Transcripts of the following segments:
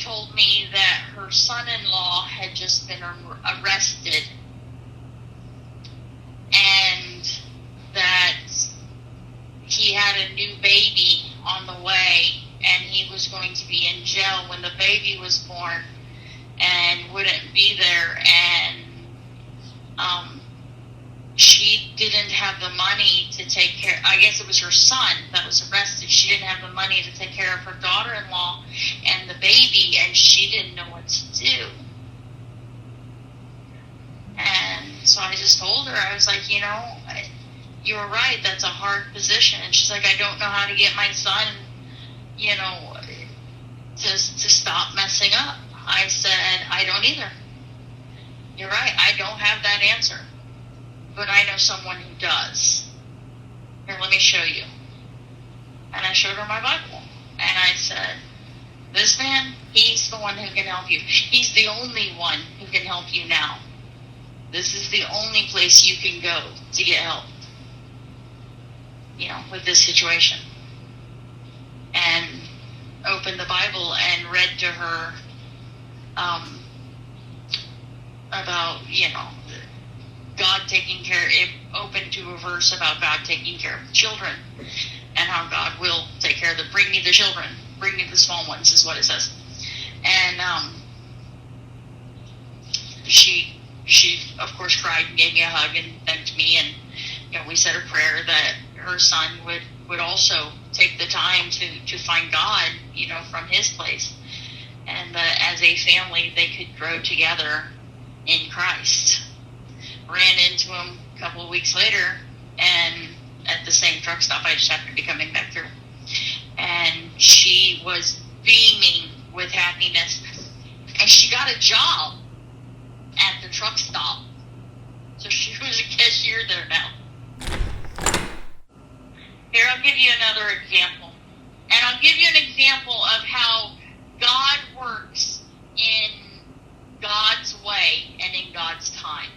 told me that her son-in-law had just been arrested, and that he had a new baby on the way, and he was going to be in jail when the baby was born and wouldn't be there, and she didn't have the money to take care. I guess it was her son that was arrested. She didn't have the money to take care of her daughter-in-law and the baby, and she didn't know what to do. And so I just told her, I was like, you were right, that's a hard position. And she's like, I don't know how to get my son, to stop messing up. I said, I don't either. You're right, I don't have that answer. But I know someone who does. Here, let me show you. And I showed her my Bible. And I said, this man, he's the one who can help you. He's the only one who can help you now. This is the only place you can go to get help, with this situation. And opened the Bible and read to her about, God taking care, it opened to a verse about God taking care of children and how God will take care of them. Bring me the children, bring me the small ones, is what it says. And she of course cried and gave me a hug and thanked me, and we said a prayer that her son would also take the time to find God, from his place, and that as a family they could grow together in Christ. Ran into him a couple of weeks later, and at the same truck stop, I just happened to be coming back through, and she was beaming with happiness, and she got a job at the truck stop, so she was a cashier there now. Here, I'll give you another example, and I'll give you an example of how God works in God's way and in God's time.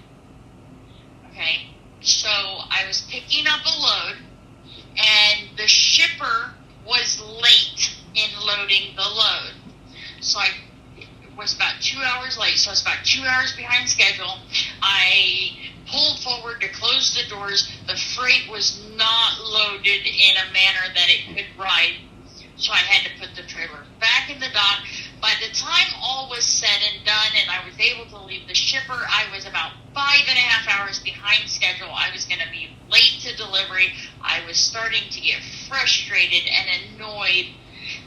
Okay, so I was picking up a load, and the shipper was late in loading the load. So it was about 2 hours late, so I was about 2 hours behind schedule. I pulled forward to close the doors. The freight was not loaded in a manner that it could ride, so I had to put the trailer back in the dock. By the time all was said and done and I was able to leave the shipper, I was about 5.5 hours behind schedule. I was going to be late to delivery. I was starting to get frustrated and annoyed,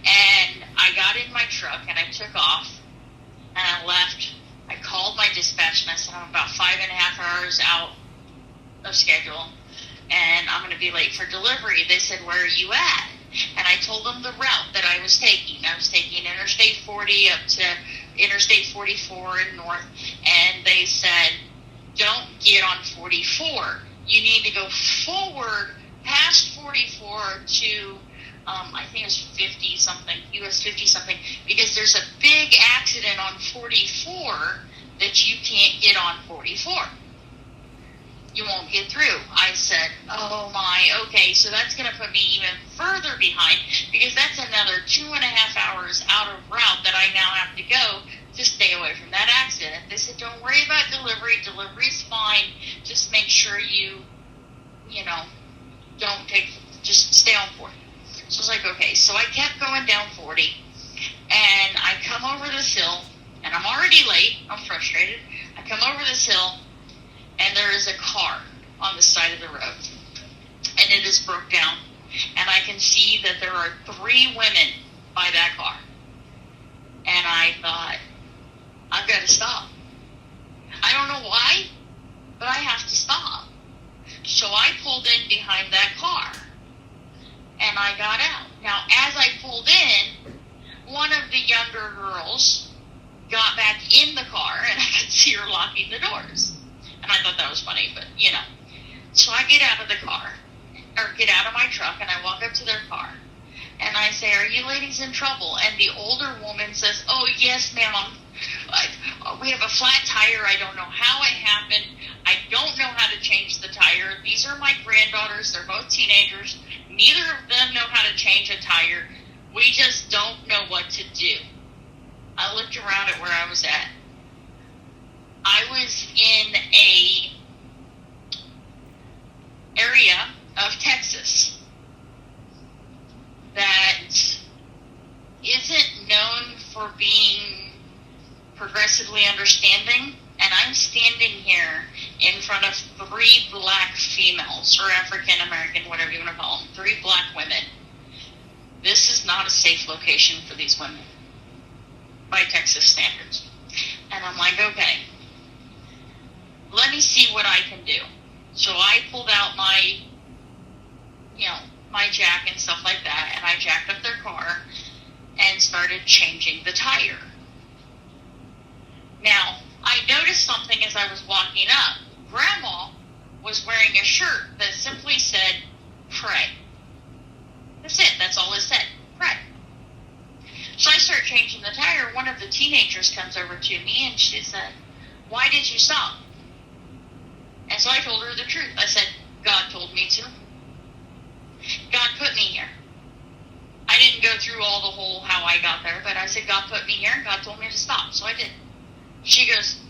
and I got in my truck and I took off and I left. I called my dispatch and I said, I'm about 5.5 hours out of schedule and I'm going to be late for delivery. They said, where are you at? And I told them the route that I was taking. I was taking Interstate 40 up to Interstate 44 in north. And they said, don't get on 44. You need to go forward past 44 to, I think it was 50-something, US 50-something, because there's a big accident on 44 that you can't get on 44. You won't get through. I said, oh my, okay, so that's going to put me even further behind, because that's another 2.5 hours out of route that I now have to go to stay away from that accident. They said, don't worry about delivery. Delivery's fine. Just make sure you just stay on 40. So I was like, okay. So I kept going down 40, and I come over this hill, and I'm already late. I'm frustrated. I come over this hill, and there is a car on the side of the road, and it is broke down, and I can see that there are 3 women by that car, and I thought, I've got to stop. I don't know why, but I have to stop. So I pulled in behind that car, and I got out. Now, as I pulled in, one of the younger girls got back in the car, and I could see her locking the doors. And I thought that was funny, but, So I get out of the car, or get out of my truck, and I walk up to their car. And I say, are you ladies in trouble? And the older woman says, oh, yes, ma'am. We have a flat tire. I don't know how it happened. I don't know how to change the tire. These are my granddaughters. They're both teenagers. Neither of them know how to change a tire. We just don't know what to do. I about it where I was at. I was in a area of Texas that isn't known for being progressively understanding, and I'm standing here in front of 3 black females, or African American, whatever you want to call them, 3 black women. This is not a safe location for these women by Texas standards. And I'm like, okay, let me see what I can do. So I pulled out my, my jack and stuff like that, and I jacked up their car and started changing the tire. Now, I noticed something as I was walking up. Grandma was wearing a shirt that simply said, pray. That's it. That's all it said. Pray. So I start changing the tire. One of the teenagers comes over to me and she said, why did you stop? And so I told her the truth. I said, God told me to. God put me here. I didn't go through all the whole how I got there, but I said, God put me here and God told me to stop. So I did. She goes,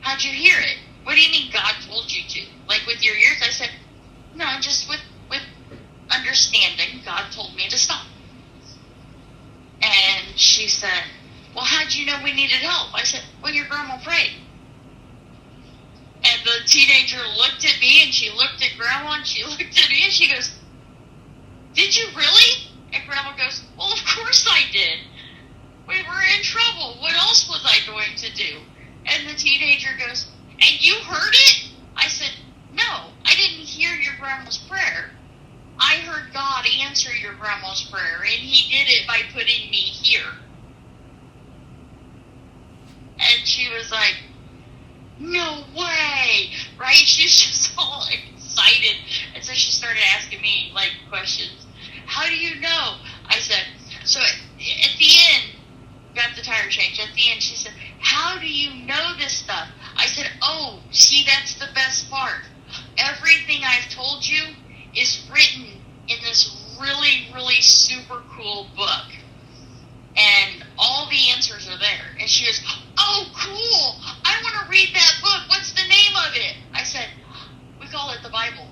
how'd you hear it? What do you mean God told you to? Like with your ears? I said, no, just with understanding. God told me to stop. And she said, well, how'd you know we needed help? I said, well, your grandma prayed. And the teenager looked at me, and she looked at Grandma, and she looked at me, and she goes, did you really? And Grandma goes, well, of course I did. We were in trouble. What else was I going to do? And the teenager goes, and you heard it? I said, no, I didn't hear your grandma's prayer. I heard God answer your grandma's prayer, and he did it by putting me here. And she was like, no way, right? She's just all excited. And so she started asking me, like, questions. How do you know? I said, so at the end, got the tire changed. At the end, she said, how do you know this stuff? I said, oh, see, that's the best part. Everything I've told you is written in this really, really super cool book. And all the answers are there. And she goes, oh, cool. I want to read that book. What's the name of it? I said, we call it the Bible.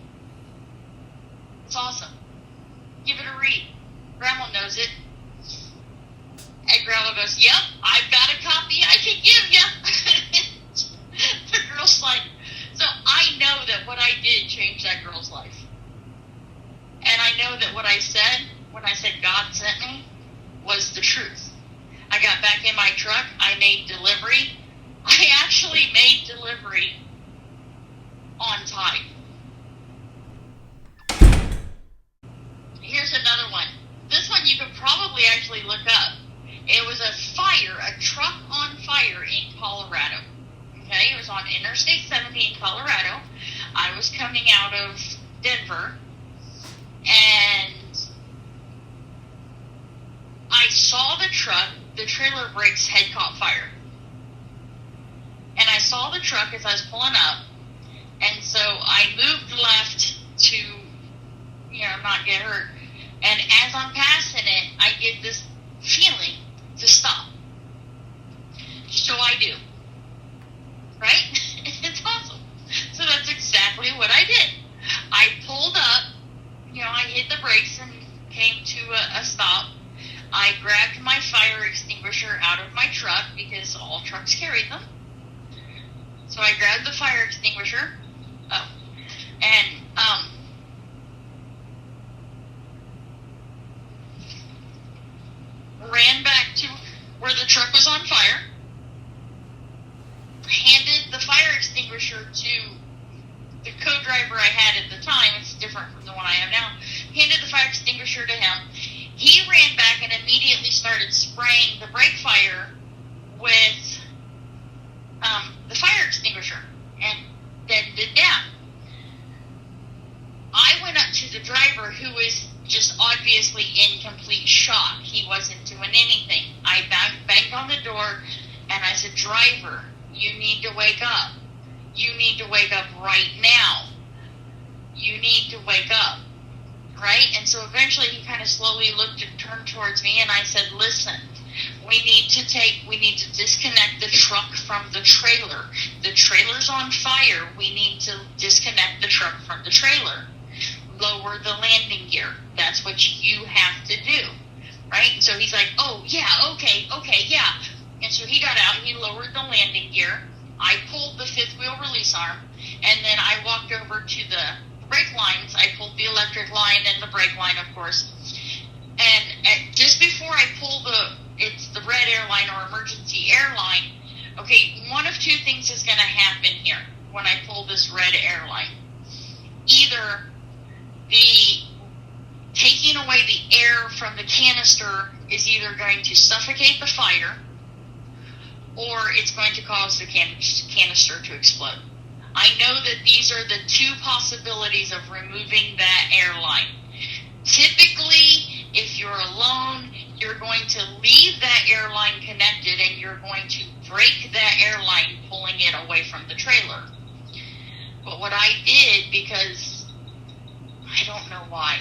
It's awesome. Give it a read. Grandma knows it. And Grandma goes, yep, I've got a copy I can give you. The girl's like, so I know that what I did changed that girl's life. And I know that what I said, when I said God sent me, was the truth. I got back in my truck. I made delivery. I actually made delivery on time. Here's another one. This one you could probably actually look up. It was a truck on fire in Colorado. Okay, it was on Interstate 70 in Colorado. I was coming out of Denver, and I saw the truck, the trailer brakes had caught fire. And I saw the truck as I was pulling up, and so I moved left to, not get hurt. And as I'm passing it, I get this feeling to stop. So I do. Right? It's awesome. So that's exactly what I did. I pulled up, I hit the brakes and came to a stop. I grabbed my fire extinguisher out of my truck because all trucks carry them. So I grabbed the fire extinguisher. Ran back to where the truck was on fire. Handed the fire extinguisher to the co-driver I had at the time. It's different from the one I have now. Handed the fire extinguisher to him. He ran back and immediately started spraying the brake fire with the fire extinguisher and deadened it down. I went up to the driver, who was just obviously in complete shock. He wasn't doing anything. I banged on the door and I said, driver, you need to wake up. You need to wake up right now. You need to wake up. Right? And so eventually he kind of slowly looked and turned towards me, and I said, listen, We need to disconnect the truck from the trailer. The trailer's on fire. We need to disconnect the truck from the trailer. Lower the landing gear. That's what you have to do. Right? And so he's like, oh, yeah, okay, yeah. And so he got out, he lowered the landing gear. I pulled the fifth wheel release arm, and then I walked over to the brake lines. I pulled the electric line and the brake line, of course. And just before I pull it's the red airline or emergency airline, okay, one of two things is going to happen here when I pull this red airline. Either the taking away the air from the canister is either going to suffocate the fire, or it's going to cause the canister to explode. I know that these are the two possibilities of removing that airline. Typically, if you're alone, you're going to leave that airline connected and you're going to break that airline, pulling it away from the trailer. But what I did, because I don't know why,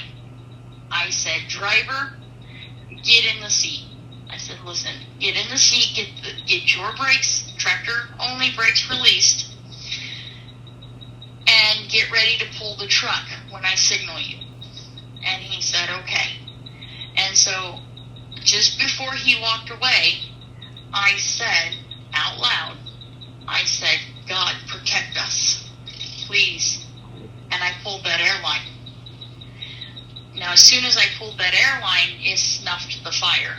I said, driver, get in the seat. I said, listen, get in the seat, get your brakes, tractor-only brakes released, and get ready to pull the truck when I signal you. And he said, okay. And so, just before he walked away, I said, out loud, I said, God, protect us, please. And I pulled that airline. Now, as soon as I pulled that airline, it snuffed the fire.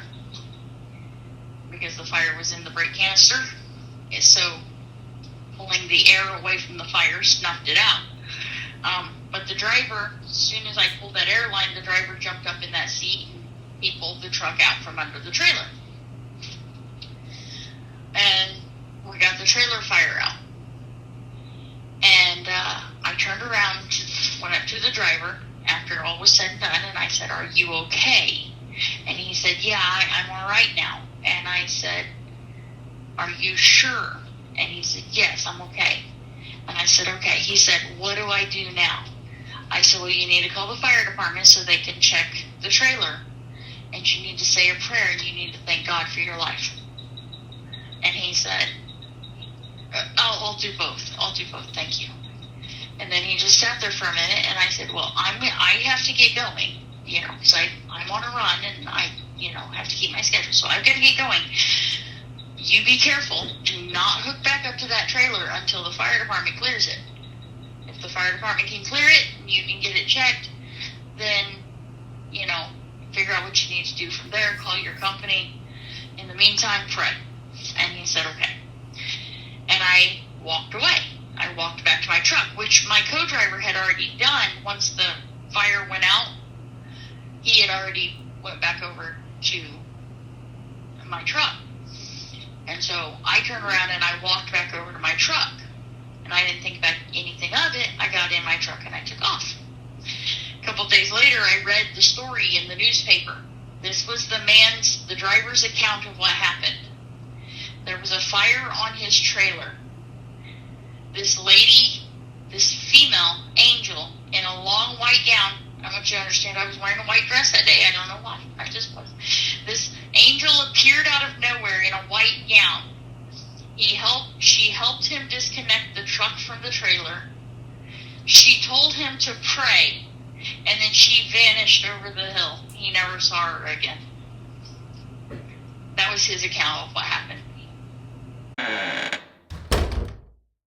Because the fire was in the brake canister. So, pulling the air away from the fire snuffed it out. But the driver, as soon as I pulled that airline, the driver jumped up in that seat and he pulled the truck out from under the trailer. And we got the trailer fire out. And I turned around, went up to the driver after all was said and done, and I said, are you okay? And he said, yeah, I'm all right now. And I said, are you sure? And he said, yes, I'm okay. And I said, okay. He said, what do I do now? I said, well, you need to call the fire department so they can check the trailer. And you need to say a prayer and you need to thank God for your life. And he said, I'll do both. I'll do both. Thank you. And then he just sat there for a minute, and I said, well, I have to get going, because I'm on a run, and I, have to keep my schedule, so I've got to get going. You be careful. Do not hook back up to that trailer until the fire department clears it. If the fire department can clear it, and you can get it checked, then, figure out what you need to do from there, call your company. In the meantime, pray. And he said, okay. And I walked away. I walked back to my truck, which my co-driver had already done. Once the fire went out, he had already went back over to my truck. And so I turned around and I walked back over to my truck. And I didn't think back anything of it. I got in my truck and I took off. A couple of days later, I read the story in the newspaper. This was the driver's account of what happened. There was a fire on his trailer. This lady, this female angel, in a long white gown. I want you to understand, I was wearing a white dress that day. I don't know why. I just was. This angel appeared out of nowhere in a white gown. She helped him disconnect the truck from the trailer. She told him to pray, and then she vanished over the hill. He never saw her again. That was his account of what happened.